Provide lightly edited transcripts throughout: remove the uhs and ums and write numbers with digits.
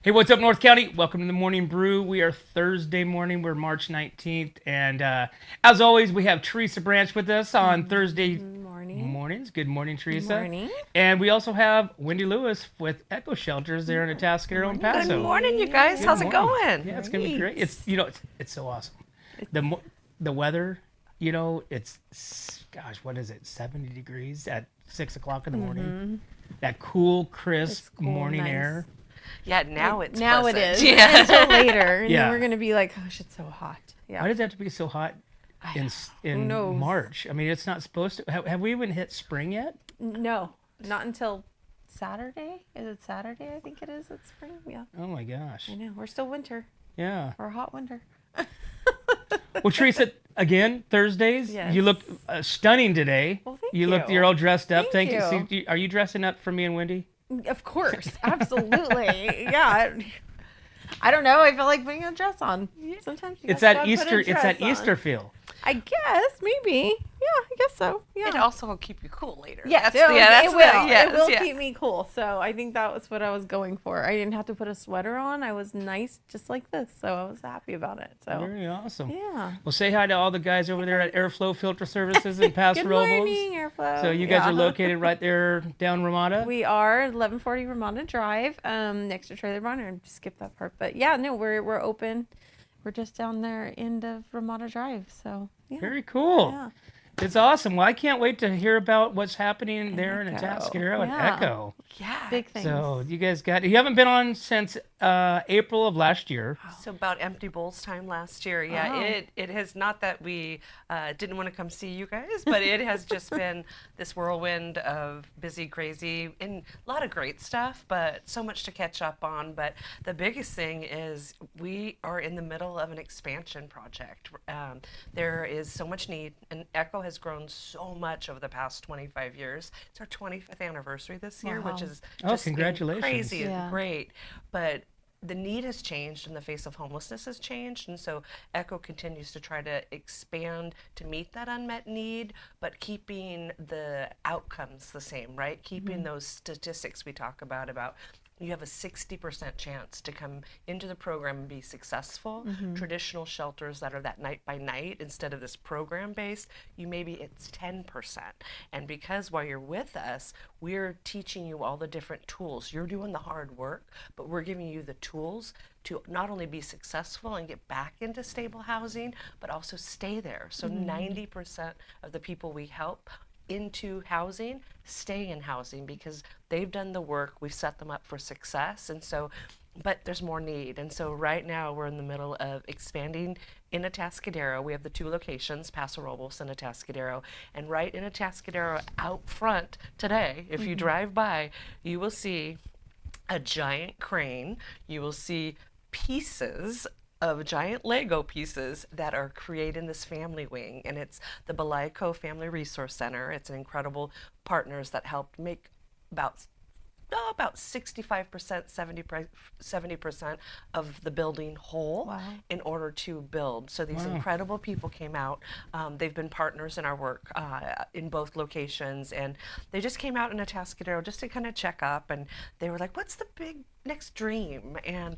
Hey, what's up, North County? Welcome to the Morning Brew. We are Thursday morning. We're March 19th. And as always, we have Teresa Branch with us on Thursday Morning. mornings. Good morning, Teresa. Morning. And we also have Wendy Lewis with Echo Shelters there in Atascadero and Morning. Good Paso. morning, you guys. How's it morning. going? Yeah, it's going to be great. It's so awesome. The weather, gosh, what is it? 70 degrees at 6 o'clock in the morning. That cool, crisp It's cool, morning nice. air. Yeah, now it's Now pleasant. it is. Yeah. Until later. And Yeah. then we're going to be like, gosh, it's so hot. Yeah. Why does it have to be so hot in knows? March? I mean, it's not supposed to. Have we even hit spring yet? No, not until Saturday. Is it Saturday? I think it is. It's spring. Yeah. Oh my gosh. I know. We're still winter. Yeah. Or hot winter. Well, Teresa, again, Thursdays. Yes. You look stunning today. Well, thank you. Look, you. you're all dressed up. Thank you. you. See, are you dressing up for me and Wendy? Of course. Absolutely. Yeah. I don't know. I feel like putting a dress on. Sometimes you It's gotta that put a Easter. It's that dress on. Easter feel. I guess. Maybe. Yeah, I guess so. Yeah. It also will keep you cool later. Yes, That's it will. yes, It will yeah. keep me cool. So I think that was what I was going for. I didn't have to put a sweater on. I was nice just like this. So I was happy about it. So Very awesome. yeah. Well, say hi to all the guys over there at Airflow Filter Services in Paso Good Robles. morning, Airflow. So you guys Yeah. are located right there down Ramada. We are 1140 Ramada Drive, next to Trailer Barn. I skipped that part, but yeah, no, we're open. We're just down there end of Ramada Drive. So yeah. Very cool. Yeah. It's awesome. Well, I can't wait to hear about what's happening there in Echo. Atascadero and Yeah. Echo. Yeah. Big things. So you guys you haven't been on since April of last year. So about Empty Bowls time last year. Yeah, Wow. it has not that we didn't want to come see you guys, but it has just been this whirlwind of busy, crazy, and a lot of great stuff, but so much to catch up on. But the biggest thing is we are in the middle of an expansion project. There is so much need, and Echo has grown so much over the past 25 years. It's our 25th anniversary this year, which Wow. is Oh, just congratulations. crazy Yeah. and great. But the need has changed and the face of homelessness has changed, and so Echo continues to try to expand to meet that unmet need, but keeping the outcomes the same, right? Keeping those statistics we talk about you have a 60% chance to come into the program and be successful. Traditional shelters that are that night by night instead of this program based, it's 10%. And because while you're with us, we're teaching you all the different tools. You're doing the hard work, but we're giving you the tools to not only be successful and get back into stable housing, but also stay there. So 90% of the people we help into housing stay in housing because they've done the work, we've set them up for success, and so but there's more need. And so right now we're in the middle of expanding in Atascadero. We have the two locations, Paso Robles and Atascadero, and right in Atascadero out front today, if you drive by, you will see a giant crane. You will see pieces of giant Lego pieces that are creating this family wing, and it's the Balay Family Resource Center. It's an incredible partners that helped make about 65%, 70% of the building whole. Wow. In order to build. So these incredible people came out. They've been partners in our work in both locations, and they just came out in Atascadero just to kind of check up, and they were like, what's the big next dream? And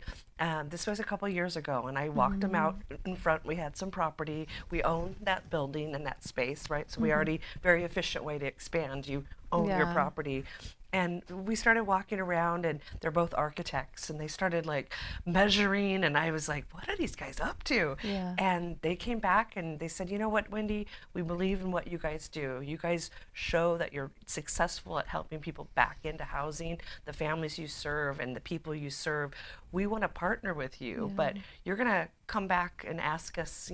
this was a couple years ago, and I walked them out in front. We had some property. We own that building and that space, right? So we already, very efficient way to expand. You own your Yeah. property. And we started walking around, and they're both architects, and they started like measuring, and I was like, what are these guys up to? Yeah. And they came back and they said, you know what, Wendy, we believe in what you guys do. You guys show that you're successful at helping people back into housing, the families you serve and the people you serve. We want to partner with you, but you're going to come back and ask us,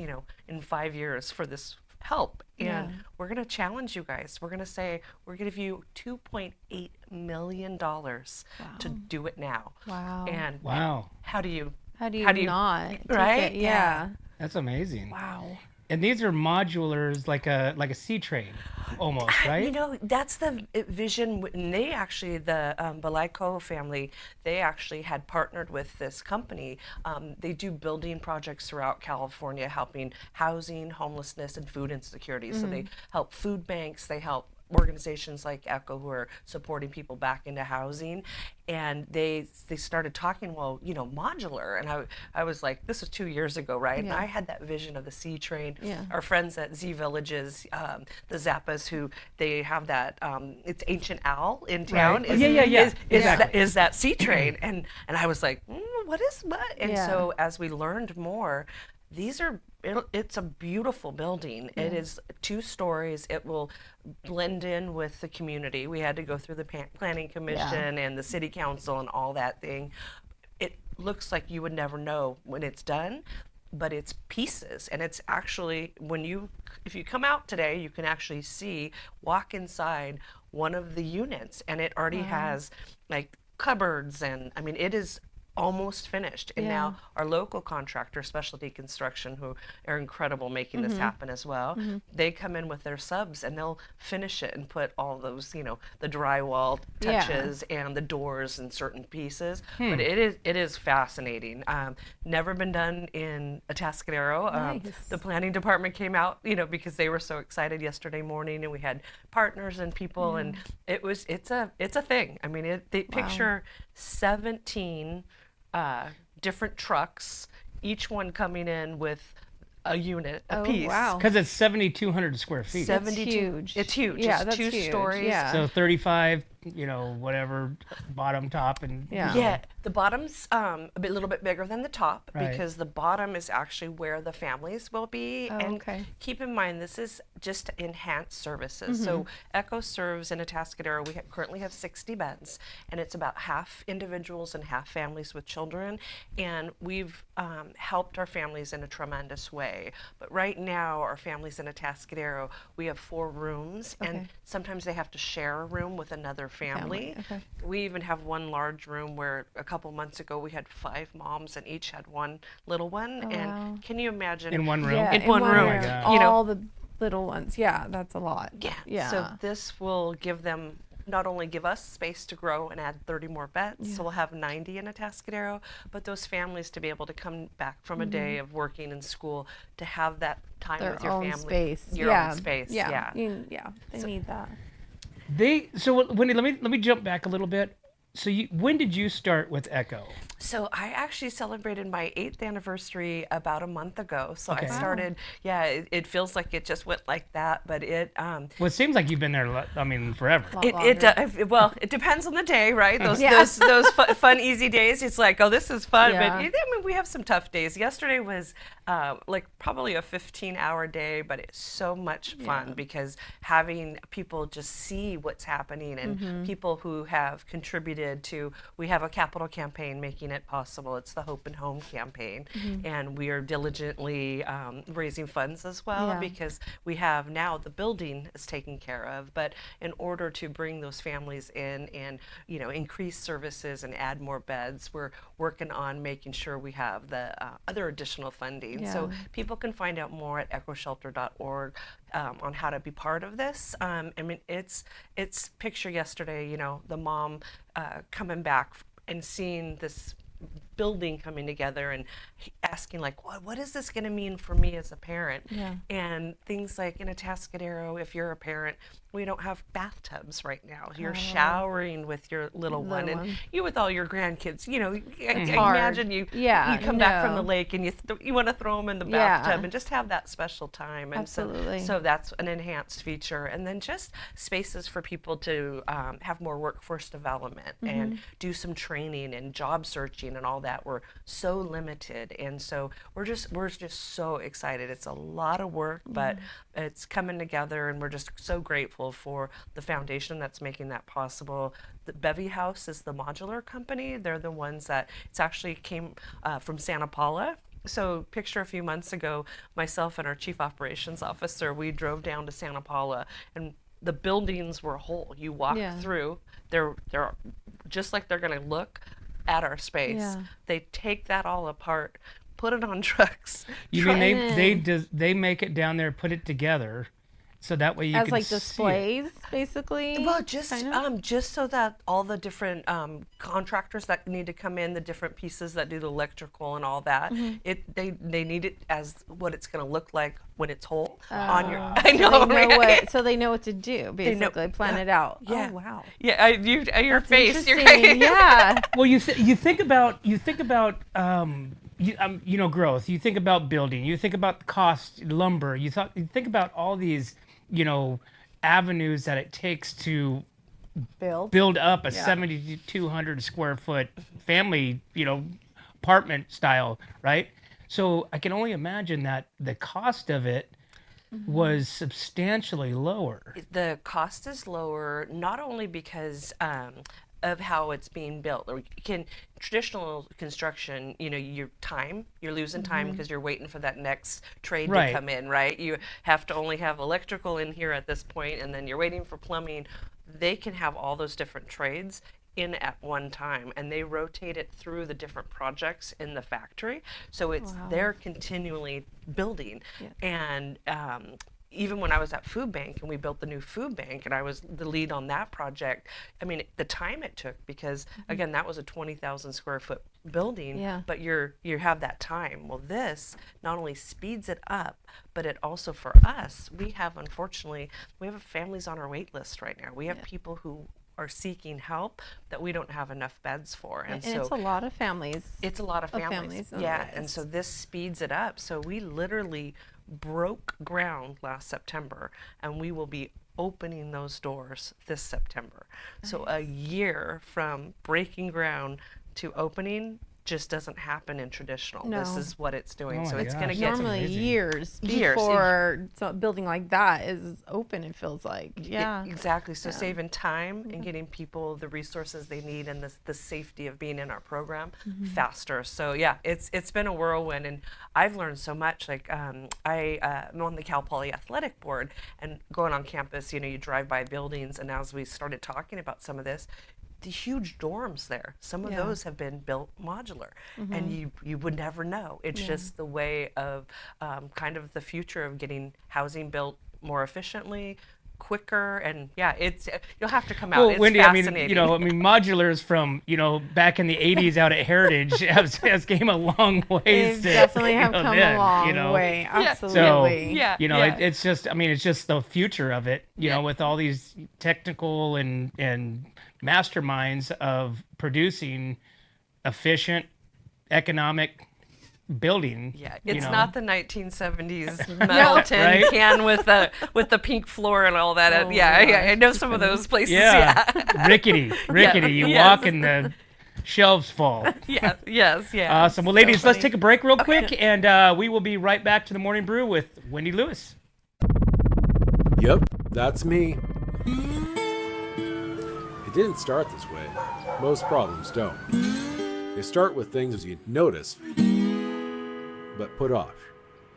in 5 years for this help, and we're going to challenge you guys. We're going to say we're going to give you $2.8 million to do it now. Wow. And Wow. how do you not take right? it? Yeah. That's amazing. Wow. And these are modulars, like a sea train, almost, right? That's the vision. And they actually, the Balay family, they actually had partnered with this company. They do building projects throughout California, helping housing, homelessness, and food insecurity. So they help food banks, they help organizations like Echo who are supporting people back into housing, and they started talking, well, modular, and I was like, this was 2 years ago, right? And Yeah. I had that vision of the C train. Yeah. Our friends at Z Villages, the Zappas, who they have that it's Ancient Owl in town. Right. Yeah. Exactly. Is that C train, and I was like, what? And Yeah. so as we learned more, it's a beautiful building. It is 2 stories. It will blend in with the community. We had to go through the planning commission and the city council and all that thing. It looks like you would never know when it's done, but it's pieces, and it's actually, if you come out today, you can actually walk inside one of the units, and it already has like cupboards, and I mean, it is almost finished. And now our local contractor, Specialty Construction, who are incredible making this happen as well, they come in with their subs and they'll finish it and put all those, the drywall touches and the doors and certain pieces. But it is fascinating. Never been done in Atascadero. Nice. The planning department came out, because they were so excited yesterday morning, and we had partners and people, and it's a thing. I mean, they picture 17 different trucks, each one coming in with a unit a piece. Wow. Because it's 7,200 square feet. 72. huge. It's huge. Yeah, it's that's 2 huge. stories. Yeah. So 35, whatever, bottom, top, and Yeah, the bottom's a little bit bigger than the top, Right. because the bottom is actually where the families will be. Oh, And okay. keep in mind, this is just enhanced services. So Echo serves in Atascadero. We currently have 60 beds, and it's about half individuals and half families with children. And we've helped our families in a tremendous way. But right now, our families in Atascadero, we have 4 rooms, Okay. and sometimes they have to share a room with another family. Okay. We even have one large room where a couple months ago we had 5 moms and each had one little one. Oh, and wow. can you imagine? in one room. Yeah, In one room. Oh my God. All the little ones. Yeah, that's a lot. Yeah. So this will give them, not only give us space to grow and add 30 more beds, so we'll have 90 in Atascadero, but those families to be able to come back from a day of working in school to have that time Their with your own family. space. Your yeah. own space. Yeah. They need that. So Wendy, let me jump back a little bit. So when did you start with Echo? So I actually celebrated my 8th anniversary about a month ago. So Okay. I started, it feels like it just went like that, but it Well, it seems like you've been there, forever. Lot it longer. well, it depends on the day, right? Those Yeah. those fun easy days. It's like, oh, this is fun, Yeah. but I mean, we have some tough days. Yesterday was like probably a 15-hour day, but it's so much fun because having people just see what's happening and people who have contributed to. We have a capital campaign making it possible. It's the Hope and Home campaign, and we are diligently raising funds as well Yeah. because we have now the building is taken care of. But in order to bring those families in and increase services and add more beds, we're working on making sure we have the other additional funding. So Yeah. people can find out more at echoshelter.org on how to be part of this. I mean, it's picture yesterday, the mom coming back and seeing this building coming together and asking like, what is this going to mean for me as a parent? Yeah. And things like in Atascadero, if you're a parent, we don't have bathtubs right now. You're showering with your little one, and you with all your grandkids. I hard. imagine you come back from the lake and you want to throw them in the bathtub and just have that special time. And Absolutely. so that's an enhanced feature. And then just spaces for people to have more workforce development and do some training and job searching and all that. We're so limited, and so we're just so excited. It's a lot of work, but it's coming together, and we're just so grateful for the foundation that's making that possible. The Bevy House is the modular company. They're the ones that it's actually came from Santa Paula. So picture a few months ago, myself and our chief operations officer, we drove down to Santa Paula, and the buildings were whole. You walk through, they're just like they're going to look at our space. Yeah. They take that all apart, put it on trucks. You mean they make it down there, put it together, So that way you As can like see it. displays, basically. Well, just kinda? just so that all the different contractors that need to come in, the different pieces that do the electrical and all that, they need it as what it's going to look like when it's whole on your. I know, So they know right? so they know what to do, basically. Plan it out. Yeah. Oh, wow. Yeah, your face. You're Interesting. Yeah. Well, you think about growth. You think about building. You think about the cost, lumber. You think about all these avenues that it takes to build up a 7,200 square foot family, apartment style, right? So I can only imagine that the cost of it was substantially lower. The cost is lower, not only because of how it's being built. Or traditional construction, you're losing time because you're waiting for that next trade Right. to come in, right? You have to only have electrical in here at this point, and then you're waiting for plumbing. They can have all those different trades in at one time, and they rotate it through the different projects in the factory, so they're continually building. And even when I was at Food Bank and we built the new food bank and I was the lead on that project, I mean, the time it took, because again, that was a 20,000 square foot building, but you have that time. Well, this not only speeds it up, but it also, for us, unfortunately, we have families on our wait list right now. We have people who are seeking help that we don't have enough beds for. And so it's a lot of families. It's a lot of families. on the Yeah, list. and so this speeds it up. So we literally broke ground last September, and we will be opening those doors this September. So a year from breaking ground to opening just doesn't happen in traditional. No. This is what it's doing. Oh So my it's gosh. going to get Normally amazing. years Years. before building like that is open, it feels like. Yeah. Exactly. So saving time and getting people the resources they need and the safety of being in our program faster. So yeah, it's been a whirlwind, and I've learned so much. Like I'm on the Cal Poly Athletic Board, and going on campus, you drive by buildings, and as we started talking about some of this, the huge dorms there, some of those have been built modular, and you would never know. It's just the way of kind of the future of getting housing built more efficiently, quicker, and you'll have to come out. Well, It's Wendy, fascinating. modulars from back in the '80s out at Heritage has came a long ways. They definitely have come then, a long way. So, Absolutely. it's just the future of it, with all these technical and masterminds of producing efficient, economic building. Yeah, it's know. not the 1970s metal tin Right? can with the pink floor and all that. Oh I know some of those places. Yeah, rickety. You yes. walk and the shelves fall. Yeah. Yes. Yeah. Awesome. Well, ladies, let's funny. take a break real quick, and we will be right back to the Morning Brew with Wendy Lewis. Yep, that's me. It didn't start this way. Most problems don't. They start with things you notice, but put off.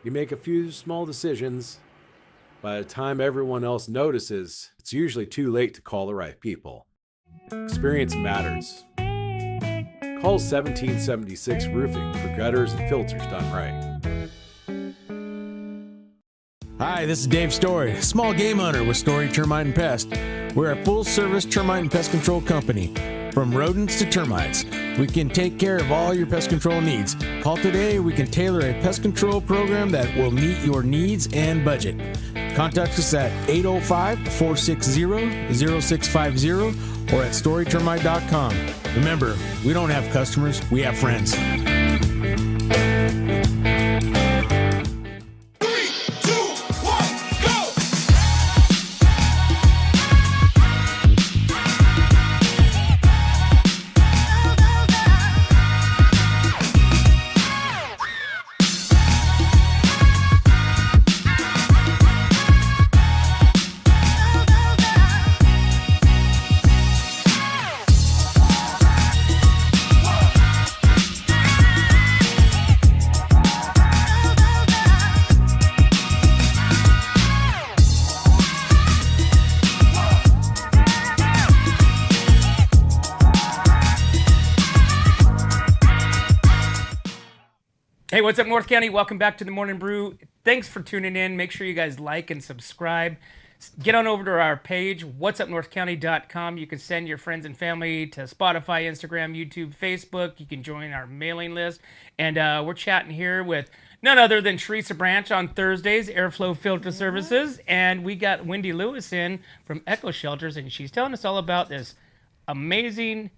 You make a few small decisions. By the time everyone else notices, it's usually too late to call the right people. Experience matters. Call 1776 Roofing for gutters and filters done right. Hi, this is Dave Story, small game hunter with Story Termite and Pest. We're a full-service termite and pest control company. From rodents to termites, we can take care of all your pest control needs. Call today, we can tailor a pest control program that will meet your needs and budget. Contact us at 805-460-0650 or at storytermite.com. Remember, we don't have customers, we have friends. Hey, what's up, North County? Welcome back to the Morning Brew. thanks for tuning in. Make sure you guys like and subscribe. Get on over to our page, whatsupnorthcounty.com. You can send your friends and family to Spotify, Instagram, YouTube, Facebook. You can join our mailing list. And we're chatting here with none other than Teresa Branch on Thursdays, Airflow Filter Services. And we got Wendy Lewis in from Echo Shelters, and she's telling us all about this amazing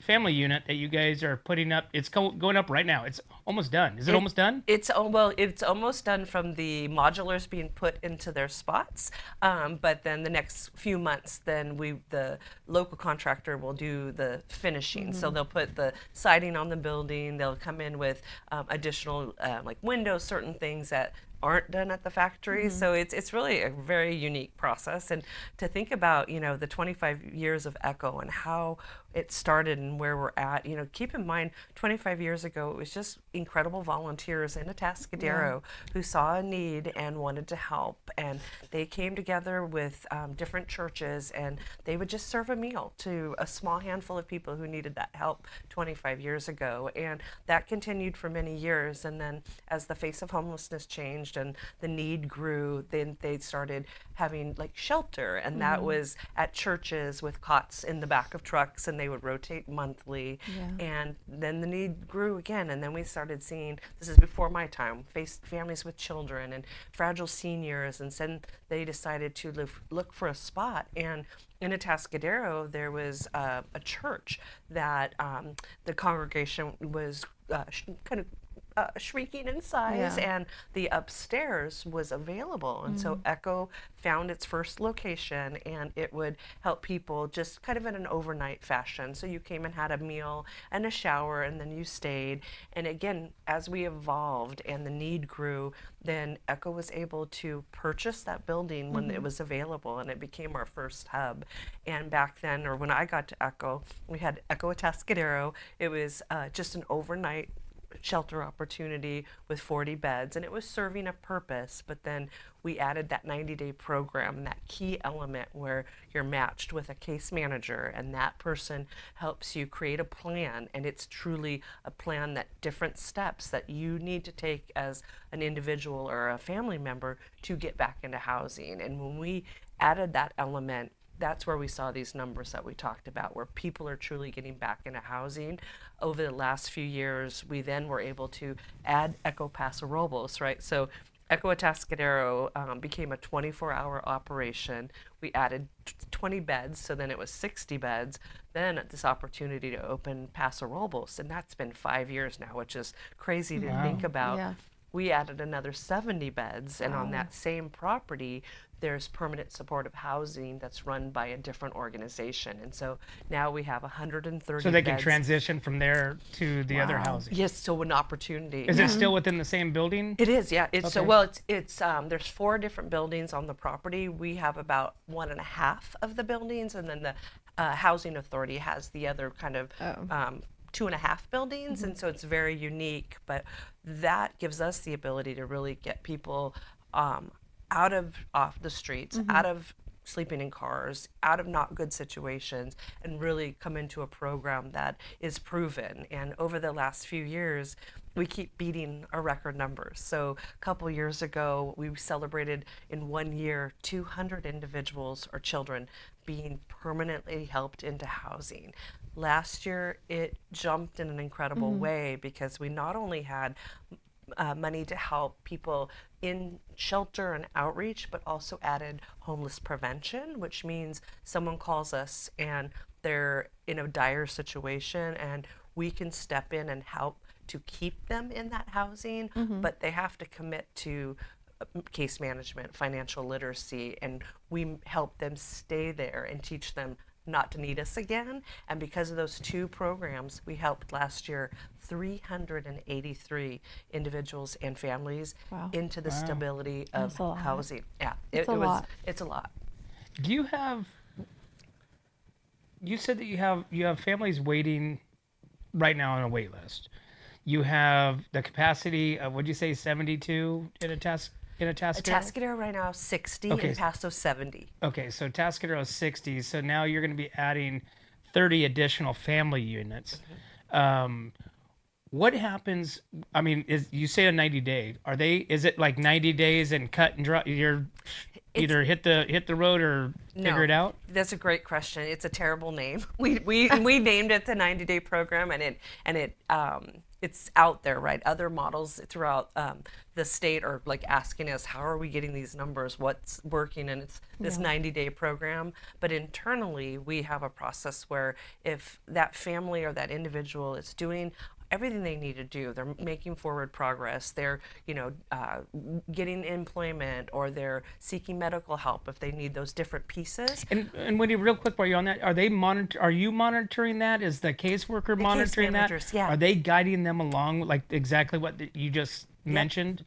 family unit that you guys are putting up. It's going up right now. It's almost done. Is it almost done? It's almost done from the modulars being put into their spots. But then the next few months, then the local contractor will do the finishing. So they'll put the siding on the building. They'll come in with additional like windows, certain things that aren't done at the factory. So it's really a very unique process. And to think about, the 25 years of Echo and how it started and where we're at, keep in mind 25 years ago, it was just incredible volunteers in Atascadero who saw a need and wanted to help. And they came together with different churches, and they would just serve a meal to a small handful of people who needed that help 25 years ago. And that continued for many years. And then as the face of homelessness changed and the need grew, then they started having like shelter, and that was at churches with cots in the back of trucks, and they would rotate monthly. And then the need grew again, and then we started seeing, this is before my time, families with children and fragile seniors, and then they decided to look for a spot. And in Atascadero, there was a church that the congregation was kind of shrinking in size, and the upstairs was available. And so Echo found its first location, and it would help people just kind of in an overnight fashion. So you came and had a meal and a shower, and then you stayed. And again, as we evolved and the need grew, then Echo was able to purchase that building when it was available, and it became our first hub. And back then, or when I got to Echo, we had Echo Atascadero. It was just an overnight shelter opportunity with 40 beds, and it was serving a purpose. But then we added that 90-day program, that key element where you're matched with a case manager, and that person helps you create a plan. And it's truly a plan, that different steps that you need to take as an individual or a family member to get back into housing. And when we added that element, that's where we saw these numbers that we talked about, where people are truly getting back into housing. Over the last few years, we then were able to add Echo Paso, right? So Echo Atascadero became a 24-hour operation. We added 20 beds, so then it was 60 beds. Then this opportunity to open Paso Robles, and that's been 5 years now, which is crazy to think about. We added another 70 beds, and on that same property, there's permanent supportive housing that's run by a different organization. And so now we have 130 So they beds. can transition from there to the other housing. Yes, so an opportunity. Is it still within the same building? It is, yeah. It's Okay. so well. It's there's 4 different buildings on the property. We have about 1.5 of the buildings, and then the housing authority has the other kind of 2.5 buildings, and so it's very unique. But that gives us the ability to really get people off the streets, out of sleeping in cars, out of not good situations, and really come into a program that is proven. And over the last few years, we keep beating our record numbers. So a couple years ago, we celebrated in 1 year 200 individuals or children being permanently helped into housing. Last year, it jumped in an incredible way, because we not only had money to help people in shelter and outreach, but also added homeless prevention, which means someone calls us and they're in a dire situation, and we can step in and help to keep them in that housing, but they have to commit to case management, financial literacy, and we help them stay there and teach them not to need us again. And because of those 2 programs, we helped last year 383 individuals and families into the stability of housing. Yeah, it's a lot. Do you have? You said that you have families waiting right now on a wait list. You have the capacity of, what'd you say, 72 in Atascadero? Atascadero right now 60, and Paso 70. Okay, so Atascadero is 60. So now you're going to be adding 30 additional family units. What happens? I mean, is you say a 90-day? Is it like 90 days and cut and dry? You're either hit the road or figure it out. That's a great question. It's a terrible name. We named it the 90-day program, and it's out there, right? Other models throughout the state are like asking us, how are we getting these numbers? What's working? And it's this 90-day program. But internally, we have a process where if that family or that individual is doing everything they need to do, they're making forward progress, they're getting employment, or they're seeking medical help if they need those different pieces. And Wendy, real quick while you're on that, are you monitoring that? Is the caseworker monitoring that? Yeah. Are they guiding them along like exactly what you just mentioned?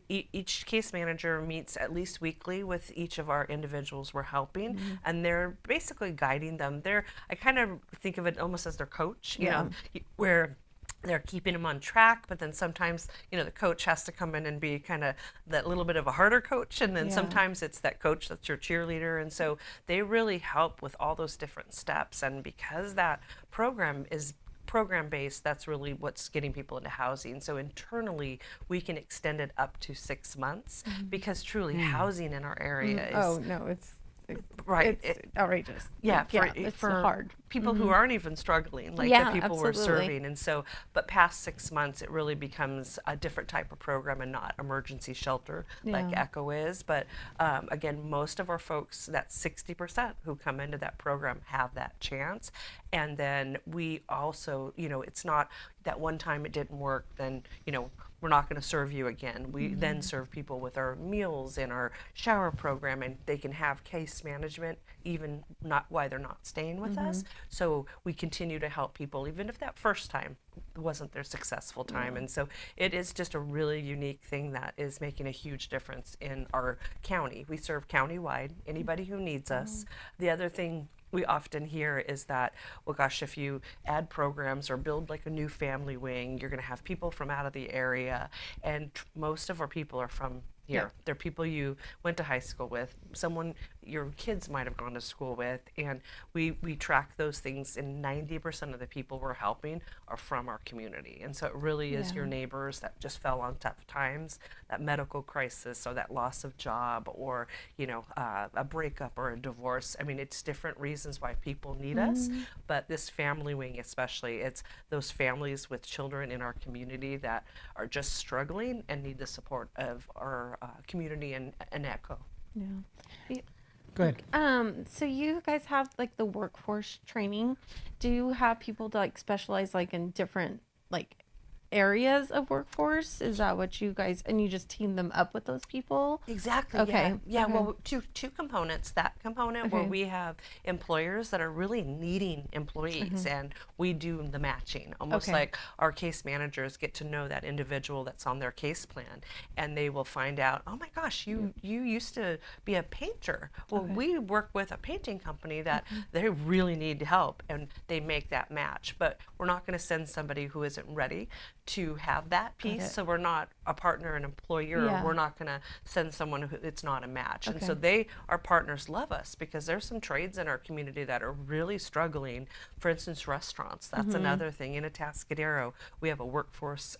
Each case manager meets at least weekly with each of our individuals we're helping, and they're basically guiding them. I kind of think of it almost as their coach, you know, where they're keeping them on track, but then sometimes, the coach has to come in and be kind of that little bit of a harder coach, and then sometimes it's that coach that's your cheerleader, and so they really help with all those different steps. And because that program is program-based, that's really what's getting people into housing. So internally, we can extend it up to 6 months, because truly housing in our area is... It's outrageous. It's hard. People who aren't even struggling, like the people we're serving. And so, but past 6 months, it really becomes a different type of program and not emergency shelter like Echo is. But again, most of our folks, that 60% who come into that program have that chance. And then we also, it's not that one time it didn't work, then, we're not going to serve you again. We then serve people with our meals and our shower program, and they can have case management even not while they're not staying with us. So we continue to help people even if that first time wasn't their successful time. And so it is just a really unique thing that is making a huge difference in our county. We serve countywide, anybody who needs us. The other thing we often hear is that, well, gosh, if you add programs or build like a new family wing, you're going to have people from out of the area. And most of our people are from here. They're people you went to high school with, someone your kids might have gone to school with, and we track those things, and 90% of the people we're helping are from our community. And so it really is your neighbors that just fell on tough times, that medical crisis or that loss of job, or a breakup or a divorce. I mean, it's different reasons why people need us, but this family wing especially, it's those families with children in our community that are just struggling and need the support of our community and Echo. Go ahead. So you guys have like the workforce training. Do you have people to like specialize like in different like areas of workforce? Is that what you guys, and you just team them up with those people? Exactly. Okay. Yeah. Well, two components. That component where we have employers that are really needing employees, and we do the matching, almost like our case managers get to know that individual that's on their case plan, and they will find out, oh my gosh, you used to be a painter. Well, we work with a painting company that they really need help, and they make that match. But we're not going to send somebody who isn't ready to have that piece. So we're not a partner and employer. We're not going to send someone who it's not a match. And so our partners love us, because there's some trades in our community that are really struggling. For instance, restaurants. That's another thing. In Atascadero, we have a workforce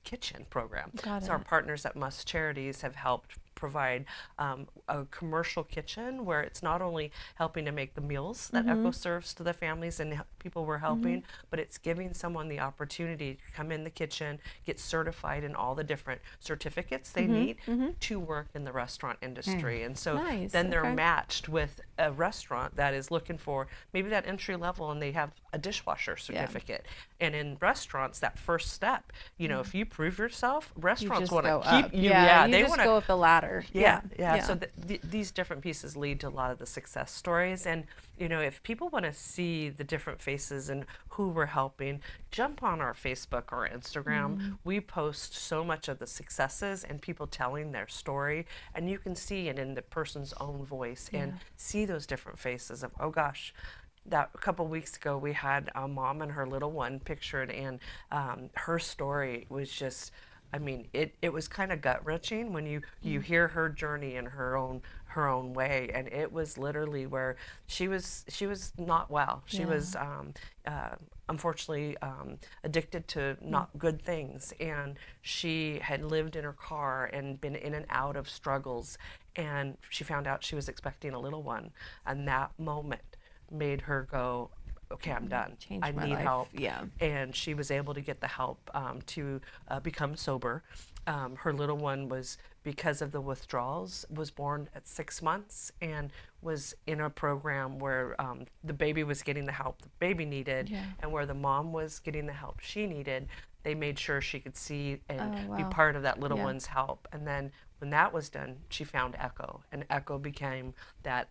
kitchen program. So our partners at Charities have helped provide a commercial kitchen where it's not only helping to make the meals that Echo serves to the families and people we're helping, but it's giving someone the opportunity to come in the kitchen, get certified in all the different certificates they need to work in the restaurant industry. And so then they're matched with a restaurant that is looking for maybe that entry level, and they have a dishwasher certificate. And in restaurants, that first step, if you prove yourself, restaurants want to keep you. They want to go up the ladder. So these different pieces lead to a lot of the success stories. And if people want to see the different faces and who we're helping, jump on our Facebook or Instagram. We post so much of the successes and people telling their story, and you can see it in the person's own voice and see those different faces of, oh gosh, that a couple weeks ago we had a mom and her little one pictured, and her story was just, I mean, it was kind of gut-wrenching when you hear her journey in her own way, and it was literally where she was not well. She was unfortunately addicted to not good things, and she had lived in her car and been in and out of struggles, and she found out she was expecting a little one, and that moment made her go, okay, I'm done. Changed I my need life. help. Yeah. And she was able to get the help to become sober. Her little one was, because of the withdrawals, was born at 6 months and was in a program where the baby was getting the help the baby needed, and where the mom was getting the help she needed. They made sure she could see and be part of that little one's help. And then when that was done, she found Echo, and Echo became that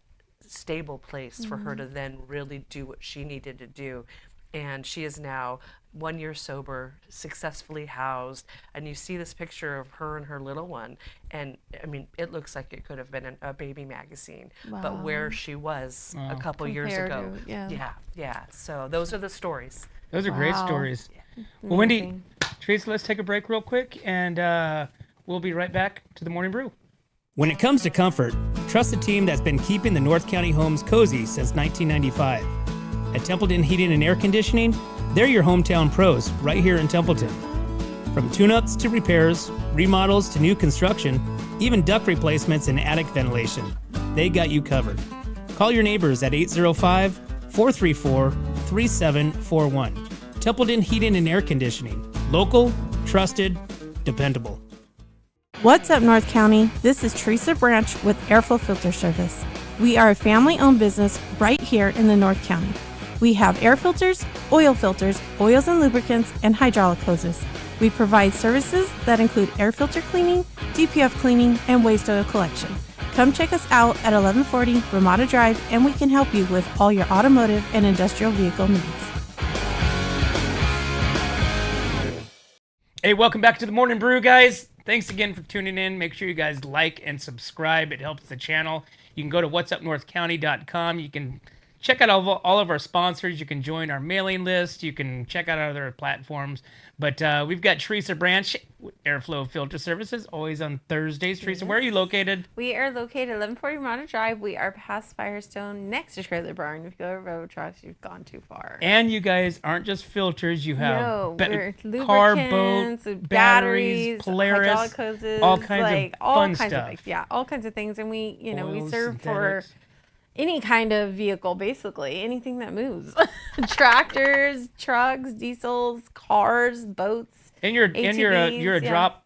stable place for her to then really do what she needed to do. And she is now 1 year sober, successfully housed, and you see this picture of her and her little one, and I mean, it looks like it could have been a baby magazine, but where she was a couple years ago. Yeah. So those are the stories. Those are great stories. Well, Wendy, Teresa, let's take a break real quick, and we'll be right back to the Morning Brew. When it comes to comfort, trust the team that's been keeping the North County homes cozy since 1995. At Templeton Heating and Air Conditioning, they're your hometown pros right here in Templeton. From tune-ups to repairs, remodels to new construction, even duct replacements and attic ventilation, they got you covered. Call your neighbors at 805-434-3741. Templeton Heating and Air Conditioning. Local, trusted, dependable. What's up, North County? This is Teresa Branch with Airflow Filter Service. We are a family-owned business right here in the North County. We have air filters, oils and lubricants, and hydraulic hoses. We provide services that include air filter cleaning, DPF cleaning, and waste oil collection. Come check us out at 1140 Ramada Drive, and we can help you with all your automotive and industrial vehicle needs. Hey, welcome back to the Morning Brew, guys. Thanks again for tuning in. Make sure you guys like and subscribe. It helps the channel. You can go to whatsupnorthcounty.com. You can check out all of our sponsors. You can join our mailing list. You can check out our other platforms. But we've got Teresa Branch, Airflow Filter Services, always on Thursdays. Teresa, where are you located? We are located at 1140 Ramada Drive. We are past Firestone, next to Trailer Barn. If you go to railroad tracks, you've gone too far. And you guys aren't just filters. You have we're car, lubricants, boat, batteries, Polaris, hydraulic hoses, all kinds of fun stuff. Things. Yeah, all kinds of things. And we, we Oils, serve synthetics. for any kind of vehicle, basically anything that moves. Tractors, trucks, diesels, cars, boats. And you're a ATVs, drop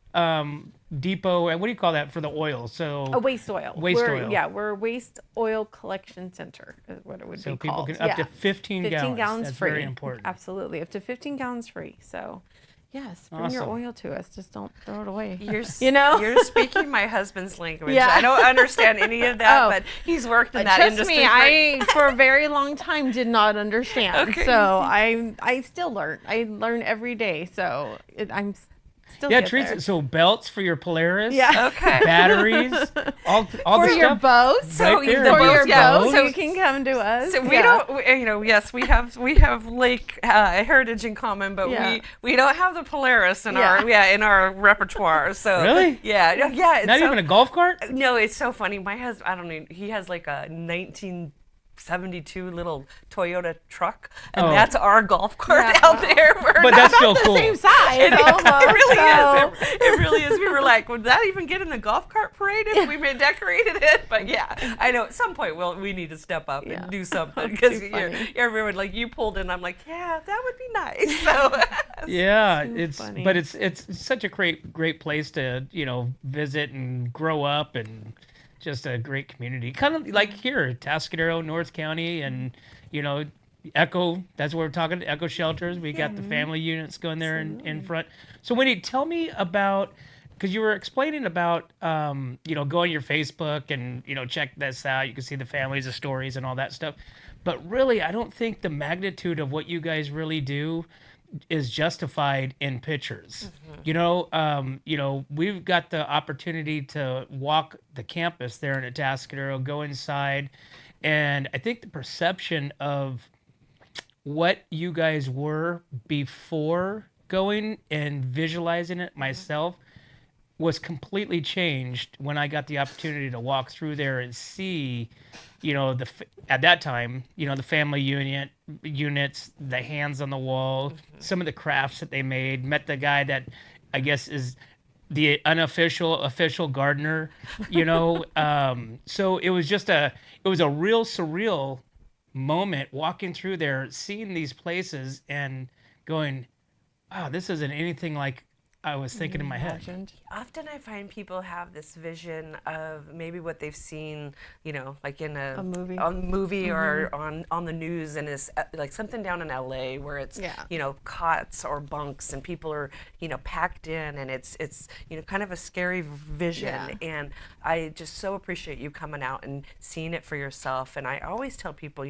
depot. What do you call that for the oil? So a waste oil. Oil. Yeah, we're a waste oil collection center is what it would So be people called. can up to 15 gallons. That's free. very important. Absolutely, up to 15 gallons free. So, yes, bring your Awesome. oil to us. Just don't throw it away. You're You're speaking my husband's language. Yeah. I don't understand any of that, Oh. but he's worked in that Trust industry. me, I for a very long time did not understand. Okay. So I still learn. I learn every day. So I'm still Yeah, get Teresa. there. So belts for your Polaris. Yeah. Okay. Batteries. all For the your stuff. boats, Right there. for your Yeah. boats, So- you can come to us. So we Yeah. don't, yes, we have Lake heritage in common, but Yeah. we don't have the Polaris in Yeah. our repertoire. So Really? yeah. It's Not so, even a golf cart. No, it's so funny. My husband, I don't know, he has like a 1972 little Toyota truck, and Oh. that's our golf cart Yeah, out wow. there. We're But not- that's still cool. Same size, almost. It really so. is. It really is. We were like, would that even get in the golf cart parade if we decorated it? But yeah, I know at some point we need to step up Yeah. and do something because Too funny. everyone like you pulled in. I'm like, yeah, that would be nice. So Yeah, Too it's funny. but it's such a great place to visit and grow up, and just a great community, kind of like here, Atascadero, North County, and Echo. That's what we're talking. Echo shelters. We got the family units going there in front. So Wendy, tell me about, because you were explaining about go on your Facebook and check this out. You can see the families, the stories, and all that stuff. But really, I don't think the magnitude of what you guys really do is justified in pictures. We've got the opportunity to walk the campus there in Atascadero, go inside, and I think the perception of what you guys were before going and visualizing it myself, was completely changed when I got the opportunity to walk through there and see, at that time, the family units, the hands on the wall, some of the crafts that they made. Met the guy that I guess is the official gardener, So it was a real surreal moment walking through there, seeing these places and going, wow, this isn't anything like I was thinking in my head. Often I find people have this vision of maybe what they've seen, like in a movie or on the news, and it's like something down in LA where it's cots or bunks and people are packed in, and it's kind of a scary vision. And I just so appreciate you coming out and seeing it for yourself. And I always tell people,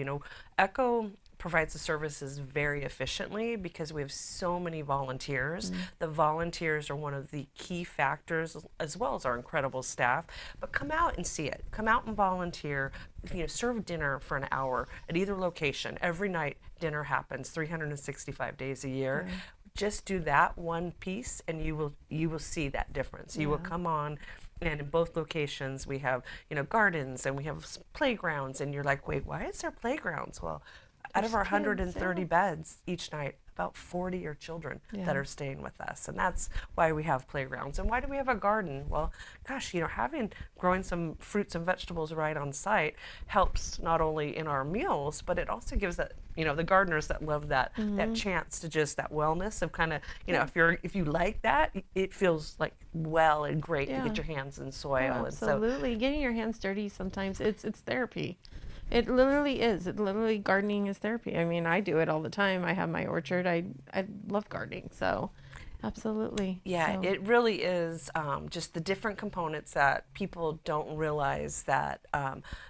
Echo provides the services very efficiently because we have so many volunteers. The volunteers are one of the key factors, as well as our incredible staff. But come out and see it. Come out and volunteer. Serve dinner for an hour at either location. Every night dinner happens 365 days a year. Just do that one piece and you will see that difference. You will come on. And in both locations, we have, gardens and we have playgrounds. And you're like, wait, why is there playgrounds? Well, out of our 130 beds each night, about 40 are children that are staying with us. And that's why we have playgrounds. And why do we have a garden? Well, gosh, growing some fruits and vegetables right on site helps not only in our meals, but it also gives that, the gardeners that love that chance to just that wellness of kind of, if you like that, it feels like well and great to get your hands in soil. Oh, absolutely. And so, getting your hands dirty sometimes, it's therapy. It literally is. Gardening is therapy. I mean, I do it all the time. I have my orchard. I love gardening. So, absolutely. Yeah, so. It really is just the different components that people don't realize that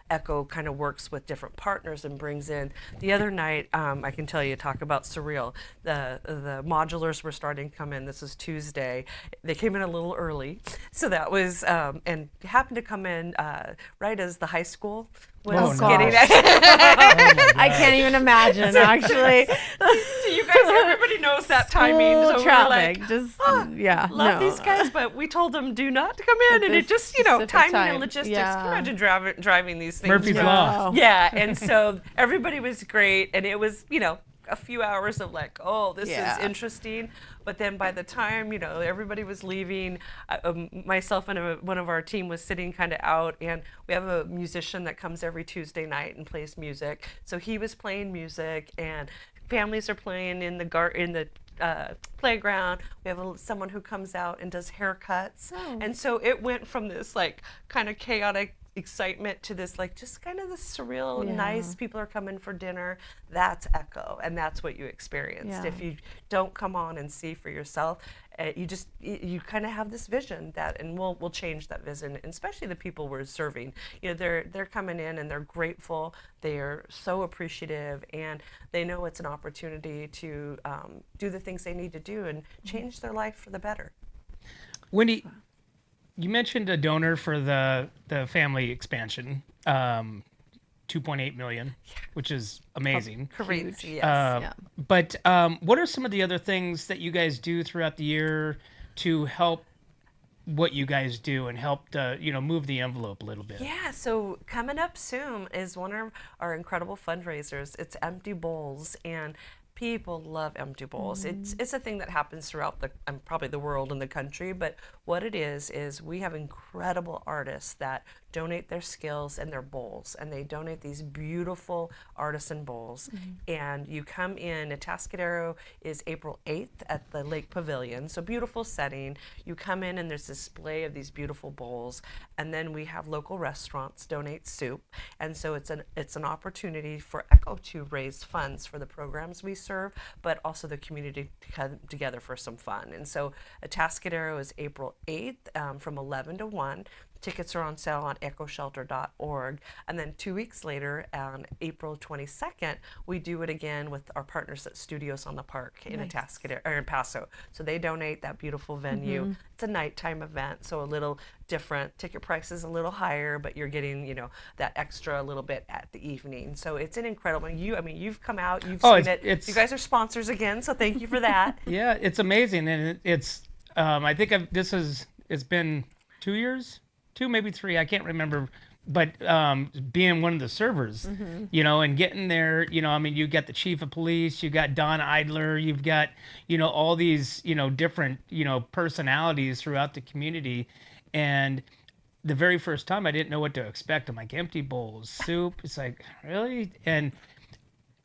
Echo kind of works with different partners and brings in. The other night, I can tell you, talk about surreal. The modulars were starting to come in. This is Tuesday. They came in a little early. So that was, and happened to come in right as the high school was getting I can't even imagine, actually. So you guys, everybody knows that timing. So traffic, we're like, love these guys, but we told them do not come in, and it just, timing and logistics. Can you imagine driving these things? Murphy's Law. Yeah, and so everybody was great, and it was, a few hours of like, oh, this is interesting. But then by the time, everybody was leaving, myself and one of our team was sitting kind of out, and we have a musician that comes every Tuesday night and plays music. So he was playing music, and families are playing in the playground. We have someone who comes out and does haircuts. And so it went from this like kind of chaotic excitement to this like just kind of this surreal nice people are coming for dinner. That's Echo, and that's what you experienced. If you don't come on and see for yourself, you kind of have this vision that, and we'll change that vision, and especially the people we're serving. They're coming in and they're grateful. They are so appreciative, and they know it's an opportunity to do the things they need to do and change their life for the better. Wendy, you mentioned a donor for the family expansion, 2.8 million, which is amazing. Crazy, yes. But what are some of the other things that you guys do throughout the year to help what you guys do and help to, move the envelope a little bit? Yeah, so coming up soon is one of our incredible fundraisers. It's Empty Bowls, and people love empty bowls. It's a thing that happens throughout probably the world and the country, but what it is we have incredible artists that donate their skills and their bowls, and they donate these beautiful artisan bowls. And you come in, Atascadero is April 8th at the Lake Pavilion, so beautiful setting. You come in and there's a display of these beautiful bowls, and then we have local restaurants donate soup, and so it's an opportunity for Echo to raise funds for the programs we serve, but also the community to come together for some fun. And so Atascadero is April 8th from 11 to 1. Tickets are on sale on echoshelter.org. And then 2 weeks later, on April 22nd, we do it again with our partners at Studios on the Park in Atascadero, or in Paso. So they donate that beautiful venue. It's a nighttime event, so a little different. Ticket price is a little higher, but you're getting, that extra a little bit at the evening. So it's an incredible, you've come out, you've seen it. You guys are sponsors again, so thank you for that. Yeah, it's amazing. And it's, I think this is it's been 2 years, 2 maybe 3, I can't remember. But being one of the servers, you know, and getting there, you know, I mean, you got the chief of police, you got Don Idler, you've got, you know, all these, you know, different, you know, personalities throughout the community. And the very first time I didn't know what to expect. I'm like, empty bowls, soup. It's like, really? And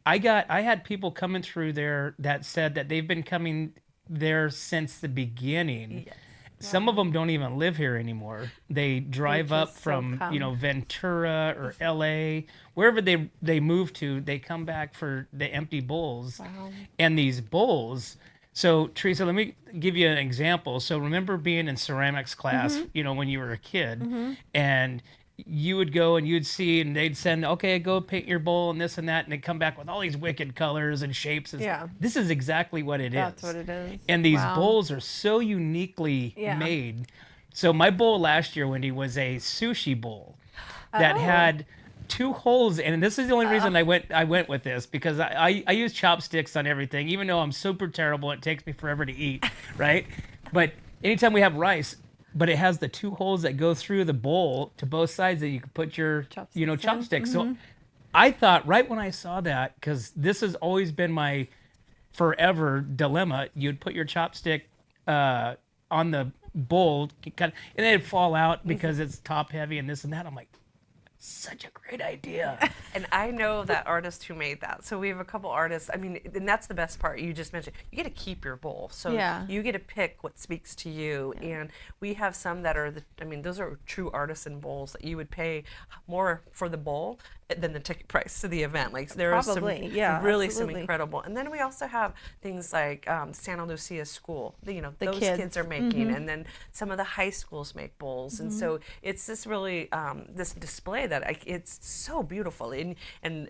I had people coming through there that said that they've been coming there since the beginning. Yes. Some of them don't even live here anymore. They drive up just so from, you know, come. Ventura or LA, wherever they move to, they come back for the empty bowls. Wow. And these bowls, so Teresa, let me give you an example. So remember being in ceramics class, you know, when you were a kid, and you would go and you'd see, and they'd send, okay, go paint your bowl and this and that, and they'd come back with all these wicked colors and shapes. Yeah. This is exactly what it is. That's what it is. And these Wow. bowls are so uniquely Yeah. made. So my bowl last year, Wendy, was a sushi bowl that Oh. had 2 holes in it. And this is the only reason I went with this, because I use chopsticks on everything, even though I'm super terrible. It takes me forever to eat, right? But anytime we have rice, but it has the 2 holes that go through the bowl to both sides that you can put your, you know, Chopsticks in. chopsticks. So I thought right when I saw that, because this has always been my forever dilemma, you'd put your chopstick on the bowl, and then it'd fall out because it's top heavy and this and that. I'm like, such a great idea. And I know that artist who made that. So we have a couple artists. I mean, and that's the best part. You just mentioned you get to keep your bowl. So Yeah. you get to pick what speaks to you. And we have some that are, those are true artisan bowls that you would pay more for the bowl than the ticket price to the event. Like there are some Probably, yeah, really some absolutely. incredible. And then we also have things like Santa Lucia School. You know, The those kids. kids are making, and then some of the high schools make bowls. And so it's this really this display that it's so beautiful, and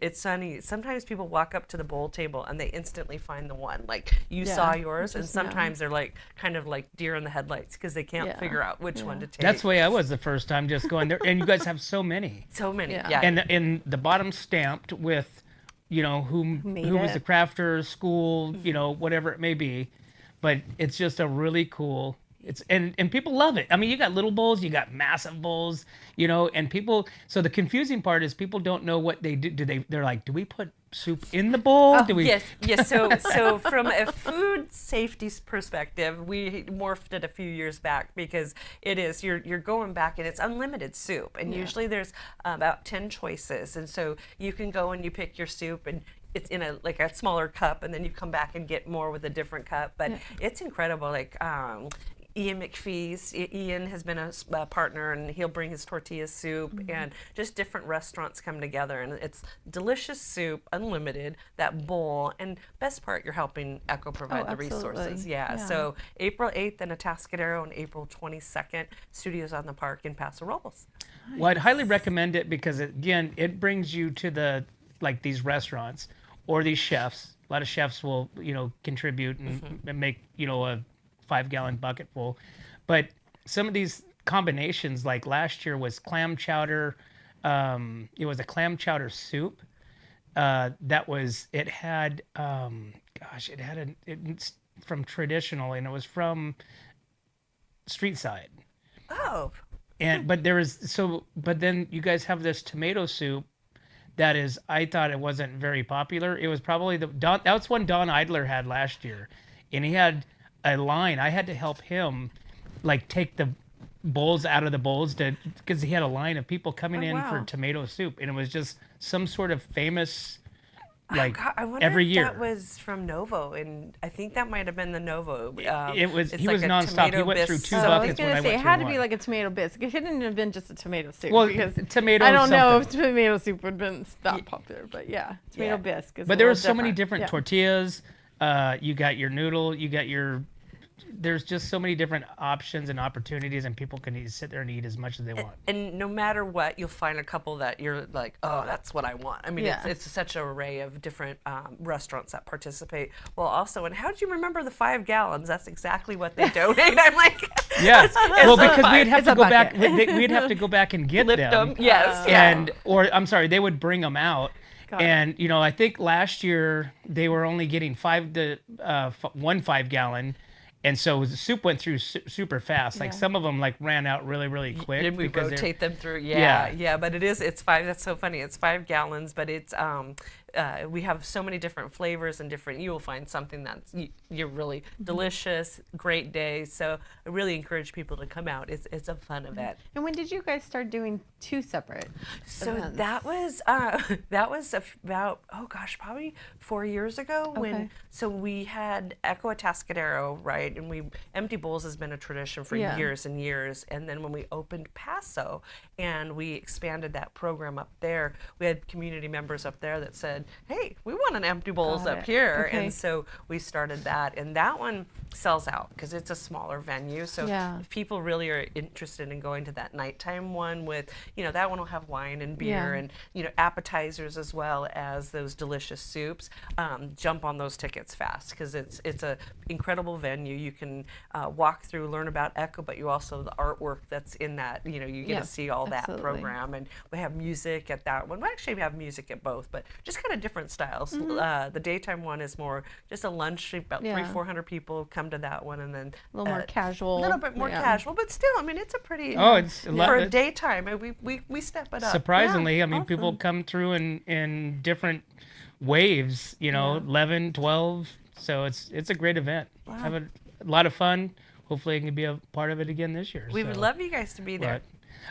it's sunny. Sometimes people walk up to the bowl table and they instantly find the one. Like you Yeah, saw yours, and just now. sometimes they're like kind of like deer in the headlights because they can't Yeah, figure out which one to take. That's the way I was the first time, just going there. And you guys have so many. so many. Yeah. Yeah. And the bottom stamped with, you know, who made was the it. crafter, school, you know, whatever it may be. But it's just a really cool. And people love it. I mean, you got little bowls, you got massive bowls, you know, and people. So the confusing part is people don't know what they do. They're like, do we put soup in the bowl? Do we? Yes. So from a food safety perspective, we morphed it a few years back because it is you're going back and it's unlimited soup, and usually there's about 10 choices, and so you can go and you pick your soup and. It's in a smaller cup, and then you come back and get more with a different cup. But it's incredible. Like Ian McPhee's. Ian has been a partner, and he'll bring his tortilla soup, and just different restaurants come together, and it's delicious soup, unlimited, that bowl, and best part, you're helping Echo provide the resources. absolutely. Yeah. Yeah. So April 8th in Atascadero and April 22nd, Studios on the Park in Paso Robles. Well, I'd highly recommend it because again, it brings you to the these restaurants or these chefs. A lot of chefs will, you know, contribute and make, you know, a 5-gallon bucket full. But some of these combinations, like last year was clam chowder. It was a clam chowder soup. It had it's from traditional, and it was from street side. Oh. But then you guys have this tomato soup that is, I thought it wasn't very popular. It was probably that's one Don Idler had last year, and he had a line. I had to help him, like, take the bowls out of the bowls because he had a line of people coming in for wow. tomato soup, and it was just some sort of famous, like, I wonder every if year. that was from Novo, and I think that might have been the Novo. It was. It's He like was a nonstop. He tomato went through bisque 2 So I was buckets when gonna I say went it through had to one. be like a tomato bisque. It couldn't have been just a tomato soup. Well, because tomato I don't know if something. tomato soup would have been that popular, but yeah, tomato bisque. Is But a there were little so many different Yeah. tortillas. You got your noodle. You got your. There's just so many different options and opportunities, and people can sit there and eat as much as they want. And no matter what, you'll find a couple that you're like, oh, that's what I want. I mean, Yeah. it's such an array of different restaurants that participate. Well, also, and how did you remember the 5 gallons? That's exactly what they donate. I'm like, Yeah, well, a because we'd have it's to a go back. bucket. We'd have to go back and get lift them. them. Yes. yeah. And I'm sorry, they would bring them out. Got it. And you know, I think last year they were only getting 1 5-gallon, And so the soup went through super fast. Like some of them like ran out really, really quick. And we because rotate them through. Yeah. Yeah. But it's 5. That's so funny. It's 5 gallons, but it's we have so many different flavors and different. You will find something that's you're really delicious. Great day. So I really encourage people to come out. It's a fun event. And when did you guys start doing 2 separate events? That was about probably 4 years ago when we had Echo Atascadero, right, and Empty Bowls has been a tradition for years and years, and then when we opened Paso and we expanded that program up there, we had community members up there that said, hey, we want an Empty Bowls up here, and so we started that, and that one sells out because it's a smaller venue. So if people really are interested in going to that nighttime one with, that one will have wine and beer and, appetizers as well as those delicious soups, jump on those tickets fast because it's a incredible venue. You can walk through, learn about Echo, but you also, the artwork that's in that, you get to see all that program. And we have music at that one. We actually have music at both, but just kind of different styles. The daytime one is more just a lunch, about 300-400 people come to that one, and then a little more casual. A little bit more casual, but still, I mean, it's a pretty, it's for a daytime, we step it up. Surprisingly, I mean, people come through in different waves, 11, 12. So it's a great event. Have a lot of fun. Hopefully I can be a part of it again this year. We would love you guys to be there.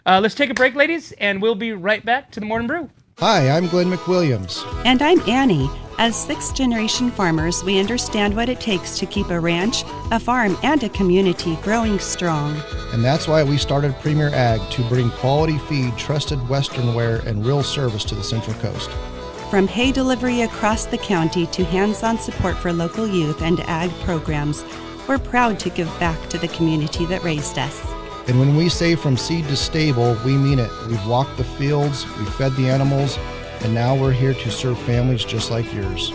Let's take a break, ladies, and we'll be right back to the Morning Brew. Hi, I'm Glenn McWilliams. And I'm Annie. As sixth-generation farmers, we understand what it takes to keep a ranch, a farm, and a community growing strong. And that's why we started Premier Ag to bring quality feed, trusted Western wear, and real service to the Central Coast. From hay delivery across the county to hands-on support for local youth and ag programs, we're proud to give back to the community that raised us. And when we say from seed to stable, we mean it. We've walked the fields, we've fed the animals, and now we're here to serve families just like yours.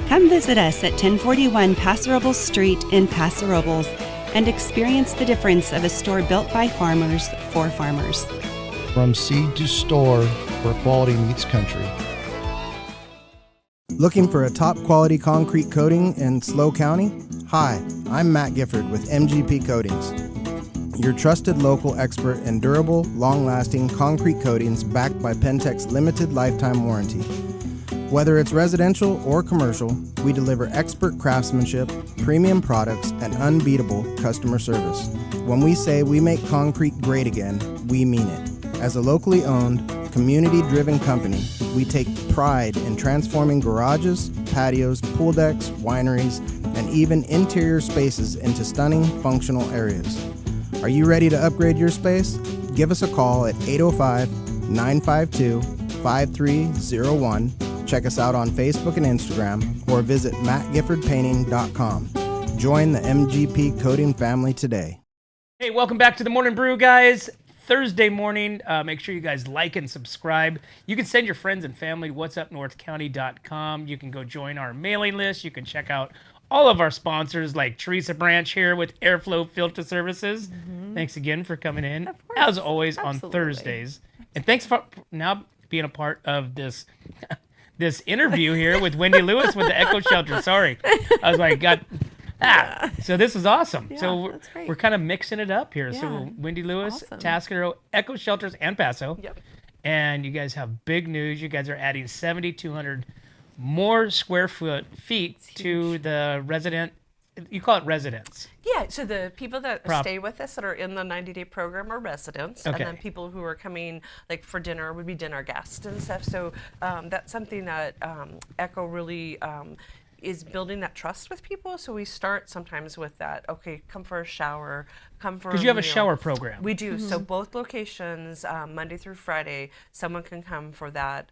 Come visit us at 1041 Paso Robles Street in Paso Robles and experience the difference of a store built by farmers for farmers. From seed to store, where quality meets country. Looking for a top quality concrete coating in SLO County? Hi, I'm Matt Gifford with MGP Coatings, your trusted local expert in durable, long-lasting concrete coatings backed by Pentec's limited lifetime warranty. Whether it's residential or commercial, we deliver expert craftsmanship, premium products, and unbeatable customer service. When we say we make concrete great again, we mean it. As a locally owned, community-driven company, we take pride in transforming garages, patios, pool decks, wineries, and even interior spaces into stunning, functional areas. Are you ready to upgrade your space? Give us a call at 805-952-5301. Check us out on Facebook and Instagram, or visit mattgiffordpainting.com. Join the MGP Coating family today. Hey, welcome back to the Morning Brew, guys. Thursday morning. Make sure you guys like and subscribe. You can send your friends and family whatsupnorthcounty.com. You can go join our mailing list. You can check out all of our sponsors like Teresa Branch here with Airflow Filter Services. Thanks again for coming in, as always, on Thursdays. And thanks for now being a part of this this interview here with Wendy Lewis with the Echo Shelter. Sorry. I was like, so this is awesome. Yeah, so we're kind of mixing it up here. Yeah, so Wendy Lewis, awesome. Atascadero, Echo Shelters, and Paso. Yep. And you guys have big news. You guys are adding 7,200 more square feet to the resident. You call it residents. Yeah, so the people that stay with us that are in the 90-day program are residents, and then people who are coming like for dinner would be dinner guests and stuff. So that's something that Echo really is building that trust with people. So we start sometimes with that, okay, come for a shower, come for Because you have a shower program. We do. So both locations, Monday through Friday, someone can come for that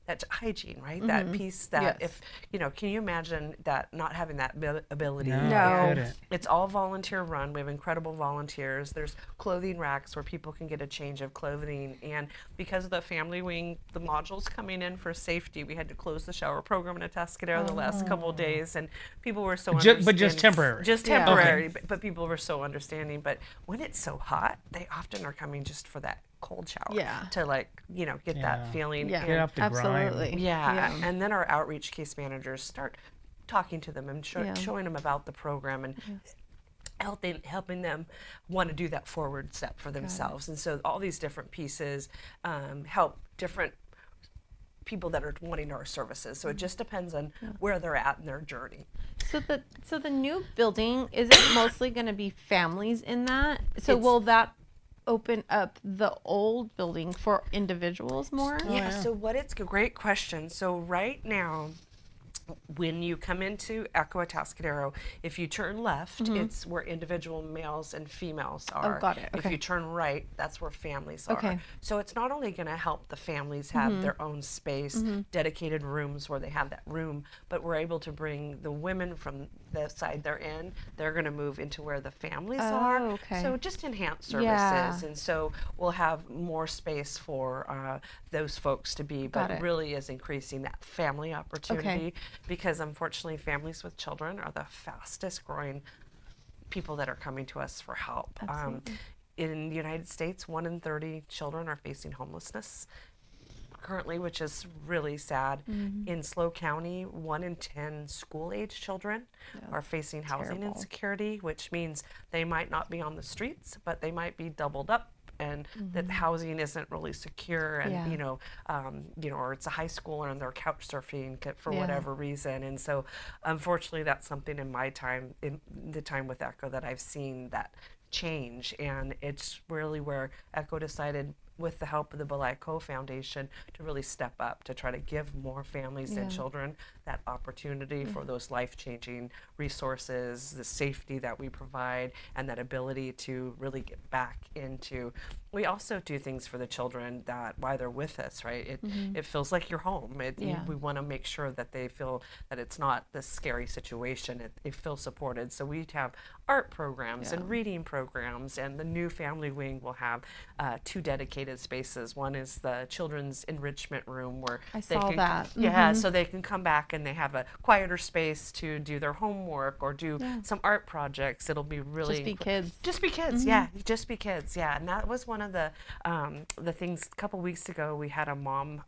that hygiene, right? That piece that if, can you imagine that not having that ability? No. It's all volunteer run. We have incredible volunteers. There's clothing racks where people can get a change of clothing. And because of the family wing, the modules coming in for safety, we had to close the shower program in Atascadero the last couple of days. And people were so understanding. But just temporary. Just temporary. But people were so understanding. But when it's so hot, they often are coming just for that cold shower to get that feeling. Yeah, Get off the absolutely. grind. Yeah, and then our outreach case managers start talking to them and showing them about the program. And helping them want to do that forward step for themselves. And so all these different pieces help different people that are wanting our services. So it just depends on where they're at in their journey. So the new building, is it mostly going to be families in that? So will that open up the old building for individuals more? Yeah, so it's a great question. So right now, when you come into Echo Atascadero, if you turn left, it's where individual males and females are. Oh, got it. If Okay. you turn right, that's where families Okay. are. So it's not only going to help the families have their own space, dedicated rooms where they have that room, but we're able to bring the women from the side they're in. They're going to move into where the families are. okay. So just enhance services. Yeah. And so we'll have more space for those folks to be, Got but it. really is increasing that family opportunity. Because unfortunately families with children are the fastest growing people that are coming to us for help. In the United States, 1 in 30 children are facing homelessness currently, which is really sad. In SLO County, 1 in 10 school-age children are facing housing terrible. insecurity, which means they might not be on the streets, but they might be doubled up, and that housing isn't really secure, and Yeah. or it's a high schooler and they're couch surfing for Yeah. whatever reason. And so unfortunately that's something in my time, in the time with Echo, that I've seen that change. And it's really where Echo decided, with the help of the Balay Foundation, to really step up to try to give more families and children that opportunity for those life-changing resources, the safety that we provide, and that ability to really get back into. We also do things for the children that while they're with us, right? It feels like you're home. We want to make sure that they feel that it's not this scary situation. It feels supported. So we have art programs and reading programs, and the new family wing will have 2 dedicated spaces. One is the children's enrichment room, where I they saw can that. so they can come back and they have a quieter space to do their homework or do some art projects. It'll be really Just be kids. just be kids, yeah. Just be kids, yeah. And that was one of the things. A couple weeks ago, we had a mom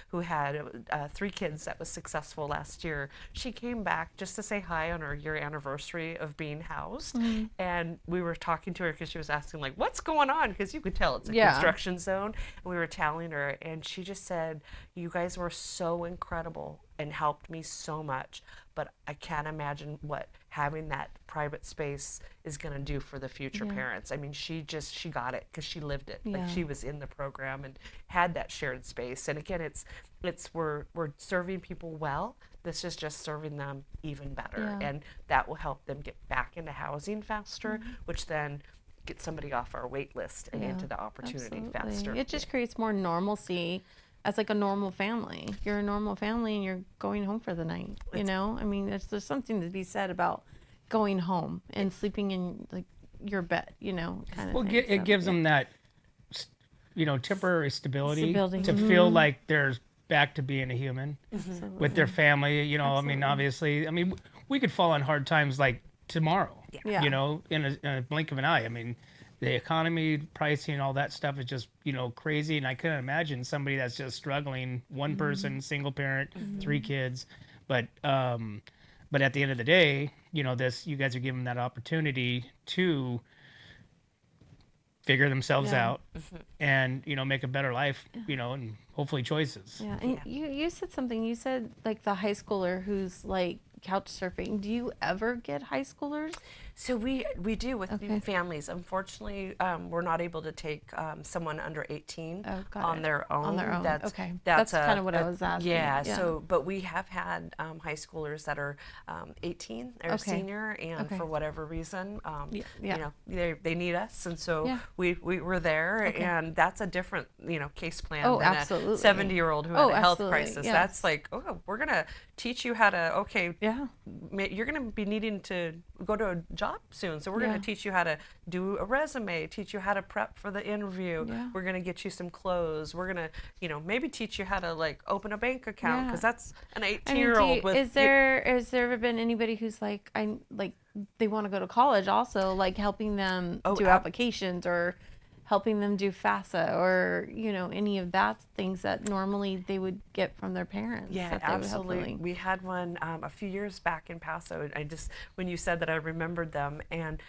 who had 3 kids that was successful last year. She came back just to say hi on her year anniversary of being housed, and we were talking to her because she was asking, like, what's going on? Because you could tell it's a construction zone. And we were telling her, and she just said, "You guys were so incredible and helped me so much, but I can't imagine what having that private space is going to do for the future parents." I mean, she got it because she lived it. Like, she was in the program and had that shared space. And again, we're serving people well. This is just serving them even better, and that will help them get back into housing faster, which then get somebody off our wait list and into the opportunity faster. It just creates more normalcy as like a normal family. You're a normal family and you're going home for the night, you know? I mean, there's something to be said about going home and sleeping in like your bed, you know, kind of Well, thing. it gives them that, temporary stability, Stability. to feel like they're back to being a human with their family. I mean, obviously, we could fall on hard times like tomorrow, Yeah. in a blink of an eye. I mean, the economy, pricing, all that stuff is just, crazy. And I couldn't imagine somebody that's just struggling, one person, single parent, 3 kids. But at the end of the day, you guys are giving them that opportunity to figure themselves out and, make a better life, and hopefully choices. Yeah, and you said something. You said like the high schooler who's like couch surfing. Do you ever get high schoolers? So we do with families. Unfortunately, we're not able to take someone under 18 on their own. On their own. That's kind of what I was asking. Yeah. So, but we have had high schoolers that are 18 or senior, and for whatever reason, they need us, and so we were there, and that's a different case plan than absolutely. a 70-year-old who had a health absolutely. crisis. Yes. That's like, we're gonna teach you how to you're gonna be needing to go to a job soon, so we're going to teach you how to do a resume, teach you how to prep for the interview. We're going to get you some clothes. We're going to maybe teach you how to like open a bank account, because that's an 18-year-old. Has there ever been anybody who's like they want to go to college also, like helping them do applications or helping them do FAFSA or, you know, any of that things that normally they would get from their parents. Yeah, that they would help absolutely. them. We had one a few years back in Paso. When you said that, I remembered them, and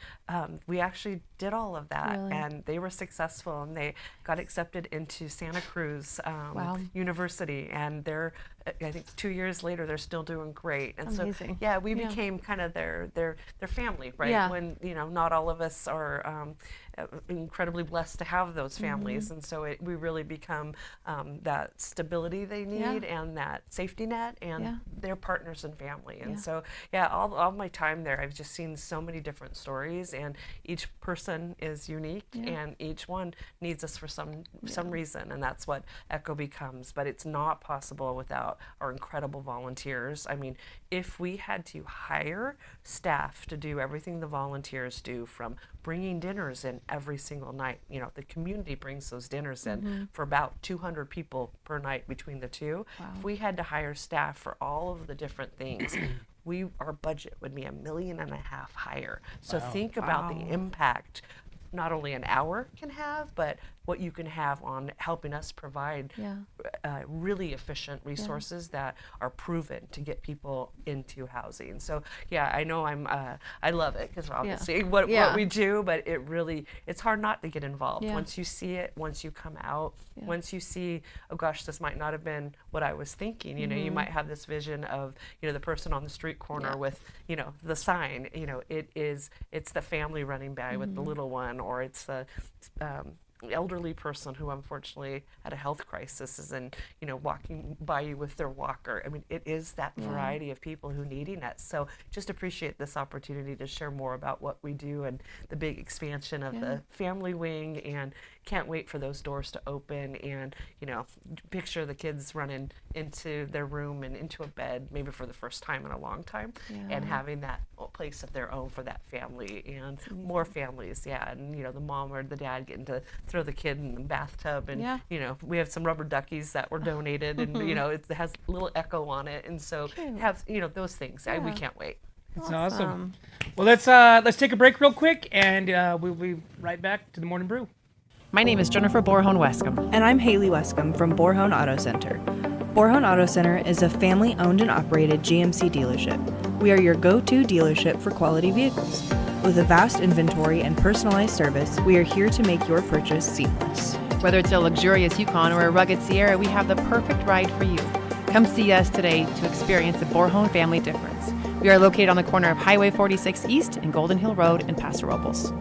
we actually did all of that, Really? and they were successful, and they got accepted into Santa Cruz Wow. University, and they're, I think 2 years later, they're still doing great. And Amazing. so, yeah, we Yeah. became kind of their family, right? Yeah. When, you know, not all of us are incredibly blessed to have those families, and so we really become that stability they need and that safety net, and their partners and family. And so, yeah, all my time there, I've just seen so many different stories, and each person is unique, and each one needs us for some reason, and that's what Echo becomes. But it's not possible without our incredible volunteers. I mean, if we had to hire staff to do everything the volunteers do, from bringing dinners in every single night, you know, the community brings those dinners in for about 200 people per night between the two. If we had to hire staff for all of the different things, our budget would be $1.5 million higher. So think about the impact not only an hour can have, but what you can have on helping us provide really efficient resources that are proven to get people into housing. So yeah, I know I love it, because obviously what we do, but it's hard not to get involved. Once you see it, once you come out, once you see, oh gosh, this might not have been what I was thinking. You know, you might have this vision of, you know, the person on the street corner with, you know, the sign. You know, it's the family running by with the little one, or it's the elderly person who unfortunately had a health crisis and, you know, walking by you with their walker. I mean, it is that variety of people who needing it. So just appreciate this opportunity to share more about what we do and the big expansion of the family wing, and can't wait for those doors to open, and, you know, picture the kids running into their room and into a bed, maybe for the first time in a long time, and having that place of their own for that family, and more families, and, you know, the mom or the dad getting to throw the kid in the bathtub, and, you know, we have some rubber duckies that were donated, and, you know, it has a little echo on it, and so have, you know, those things. We can't wait. It's awesome. Well, let's take a break real quick, and we'll be right back to the Morning Brew. My name is Jennifer Borhone-Wescombe. And I'm Haley Wescombe from Borhone Auto Center. Borhone Auto Center is a family-owned and operated GMC dealership. We are your go-to dealership for quality vehicles. With a vast inventory and personalized service, we are here to make your purchase seamless. Whether it's a luxurious Yukon or a rugged Sierra, we have the perfect ride for you. Come see us today to experience the Borhone family difference. We are located on the corner of Highway 46 East and Golden Hill Road in Paso Robles.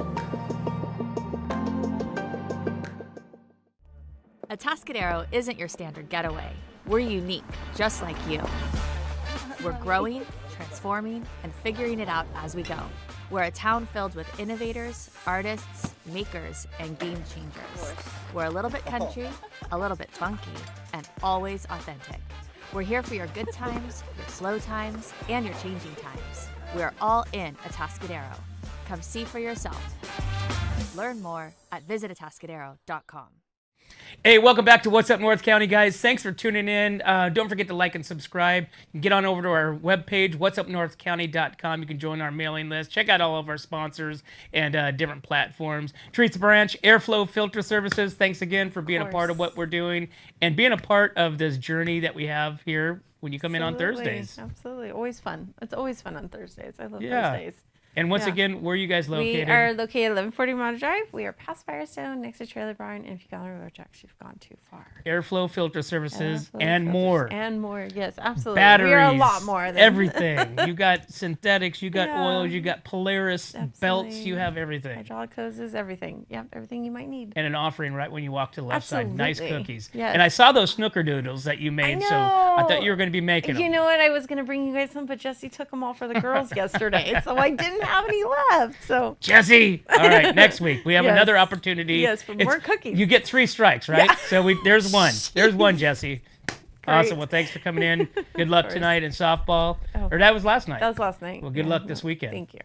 Atascadero isn't your standard getaway. We're unique, just like you. We're growing, transforming, and figuring it out as we go. We're a town filled with innovators, artists, makers, and game changers. We're a little bit country, a little bit funky, and always authentic. We're here for your good times, your slow times, and your changing times. We're all in Atascadero. Come see for yourself. Learn more at visitatascadero.com. Hey, welcome back to What's Up North County, guys. Thanks for tuning in. Don't forget to like and subscribe. Get on over to our webpage, whatsupnorthcounty.com. You can join our mailing list. Check out all of our sponsors and different platforms. Teresa Branch, Airflow Filter Services, thanks again for being a part of what we're doing and being a part of this journey that we have here when you come in on Thursdays. Absolutely. Always fun. It's always fun on Thursdays. I love Thursdays. And once again, where are you guys located? We are located 1140 Mona Drive. We are past Firestone, next to Trailer Barn. And if you've gone to Rojax, you've gone too far. Airflow Filter Services and more. And more, yes, absolutely. Batteries. We are a lot more than everything. You got synthetics, you got oils, you got Polaris belts, you have everything. Hydraulic hoses, everything. Yep, everything you might need. And an offering right when you walk to the left side. Nice cookies. Yes. And I saw those snickerdoodles that you made, so I thought you were going to be making them. You know what? I was going to bring you guys some, but Jesse took them all for the girls yesterday, so I didn't have any left. So Jesse, all right, next week we have another opportunity. Yes, for more cookies. You get 3 strikes, right? Yeah. So there's one. There's one, Jesse. Awesome. Well, thanks for coming in. Good luck tonight in softball. Or that was last night. That was last night. Well, good luck this weekend. Thank you.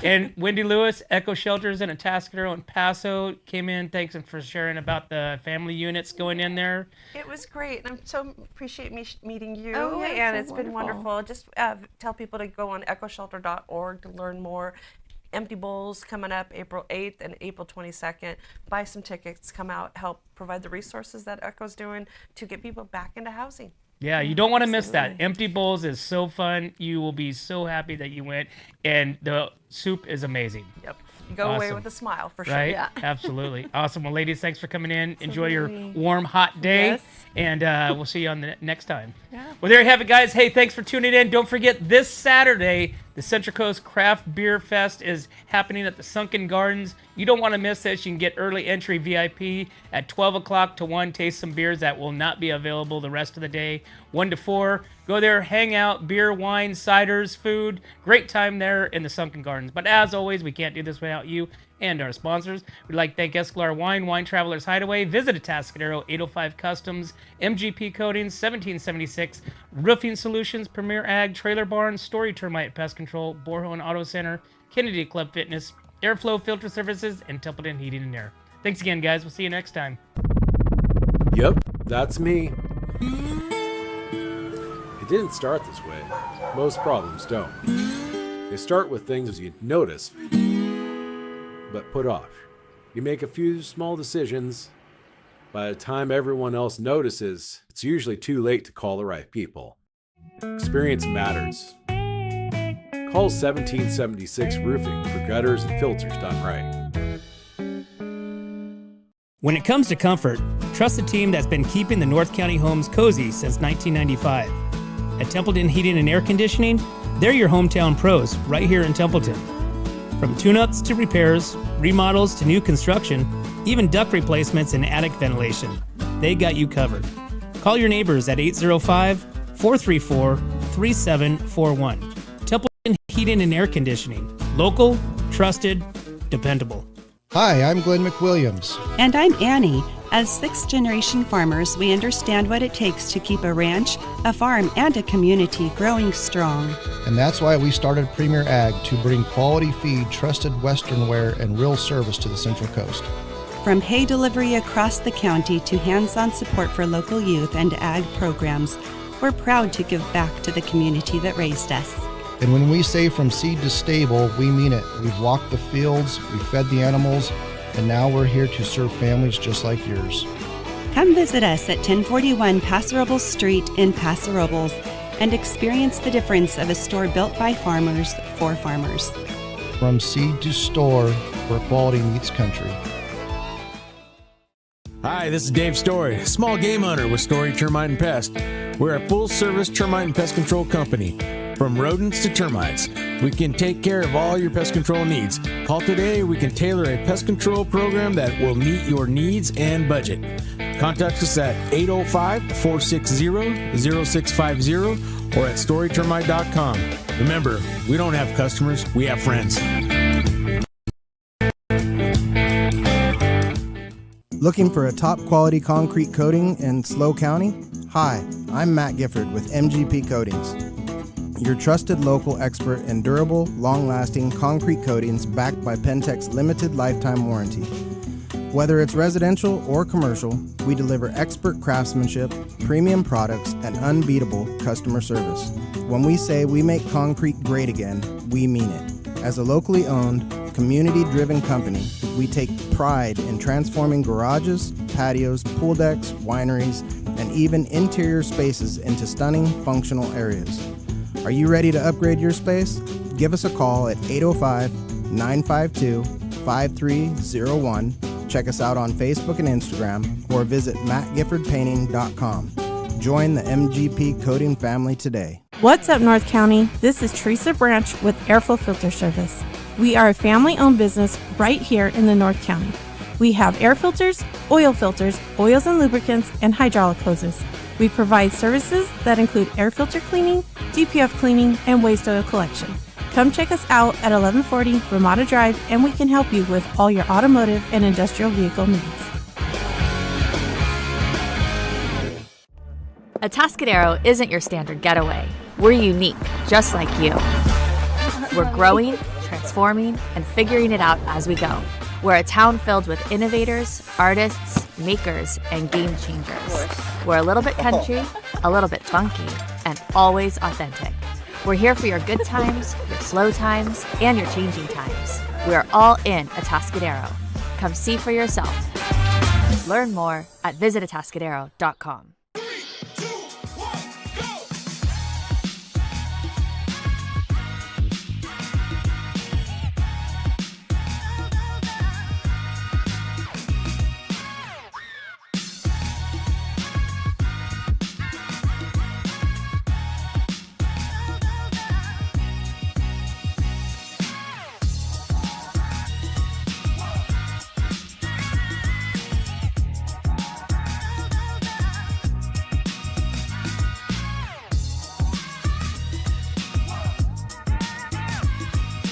And Wendy Lewis, Echo Shelters in Atascadero and Paso came in. Thanks for sharing about the family units going in there. It was great. I'm so appreciate meeting you. Oh, yes, and it's been wonderful. Just tell people to go on echoshelter.org to learn more. Empty Bowls coming up April 8th and April 22nd. Buy some tickets, come out, help provide the resources that Echo's doing to get people back into housing. Yeah, you don't want to miss that. Empty Bowls is so fun. You will be so happy that you went, and the soup is amazing. Yep. You go away with a smile for sure. Right? Yeah. Absolutely. Awesome. Well, ladies, thanks for coming in. Enjoy your warm, hot day. Yes. And we'll see you on the next time. Yeah. Well, there you have it, guys. Hey, thanks for tuning in. Don't forget, this Saturday, the Central Coast Craft Beer Fest is happening at the Sunken Gardens. You don't want to miss this. You can get early entry VIP at 12 o'clock to 1. Taste some beers that will not be available the rest of the day. 1 to 4. Go there, hang out, beer, wine, ciders, food. Great time there in the Sunken Gardens. But as always, we can't do this without you and our sponsors. We'd like to thank Escalar Wine Travelers Hideaway, Visit Atascadero, 805 Customs, MGP Coatings, 1776, Roofing Solutions, Premier Ag, Trailer Barn, Story Termite Pest Control, Borehone Auto Center, Kennedy Club Fitness, Airflow Filter Services, and Templeton Heating and Air. Thanks again, guys. We'll see you next time. Yep, that's me. It didn't start this way. Most problems don't. They start with things you notice, but put off. You make a few small decisions. By the time everyone else notices, it's usually too late to call the right people. Experience matters. Call 1776 Roofing for gutters and filters done right. When it comes to comfort, trust the team that's been keeping the North County homes cozy since 1995. At Templeton Heating and Air Conditioning, they're your hometown pros right here in Templeton. From tune-ups to repairs, remodels to new construction, even duct replacements and attic ventilation, they got you covered. Call your neighbors at 805-434-3741. Templeton Heating and Air Conditioning. Local, trusted, dependable. Hi, I'm Glenn McWilliams. And I'm Annie. As sixth-generation farmers, we understand what it takes to keep a ranch, a farm, and a community growing strong. And that's why we started Premier Ag to bring quality feed, trusted Western wear, and real service to the Central Coast. From hay delivery across the county to hands-on support for local youth and ag programs, we're proud to give back to the community that raised us. And when we say from seed to stable, we mean it. We've walked the fields, we've fed the animals, and now we're here to serve families just like yours. Come visit us at 1041 Paso Robles Street in Paso Robles and experience the difference of a store built by farmers for farmers. From seed to store, where quality meets country. Hi, this is Dave Story, small game hunter with Story Termite and Pest. We're a full-service termite and pest control company. From rodents to termites, we can take care of all your pest control needs. Call today, we can tailor a pest control program that will meet your needs and budget. Contact us at 805-460-0650 or at storytermite.com. Remember, we don't have customers, we have friends. Looking for a top quality concrete coating in SLO County? Hi, I'm Matt Gifford with MGP Coatings, your trusted local expert in durable, long-lasting concrete coatings backed by Pentec's limited lifetime warranty. Whether it's residential or commercial, we deliver expert craftsmanship, premium products, and unbeatable customer service. When we say we make concrete great again, we mean it. As a locally owned, community-driven company, we take pride in transforming garages, patios, pool decks, wineries, and even interior spaces into stunning, functional areas. Are you ready to upgrade your space? Give us a call at 805-952-5301. Check us out on Facebook and Instagram, or visit mattgiffordpainting.com. Join the MGP Coating family today. What's up, North County? This is Teresa Branch with Airflow Filter Service. We are a family-owned business right here in the North County. We have air filters, oils and lubricants, and hydraulic hoses. We provide services that include air filter cleaning, DPF cleaning, and waste oil collection. Come check us out at 1140 Ramada Drive, and we can help you with all your automotive and industrial vehicle needs. Atascadero isn't your standard getaway. We're unique, just like you. We're growing, transforming, and figuring it out as we go. We're a town filled with innovators, artists, makers, and game changers. We're a little bit country, a little bit funky, and always authentic. We're here for your good times, your slow times, and your changing times. We are all in Atascadero. Come see for yourself. Learn more at visitatascadero.com.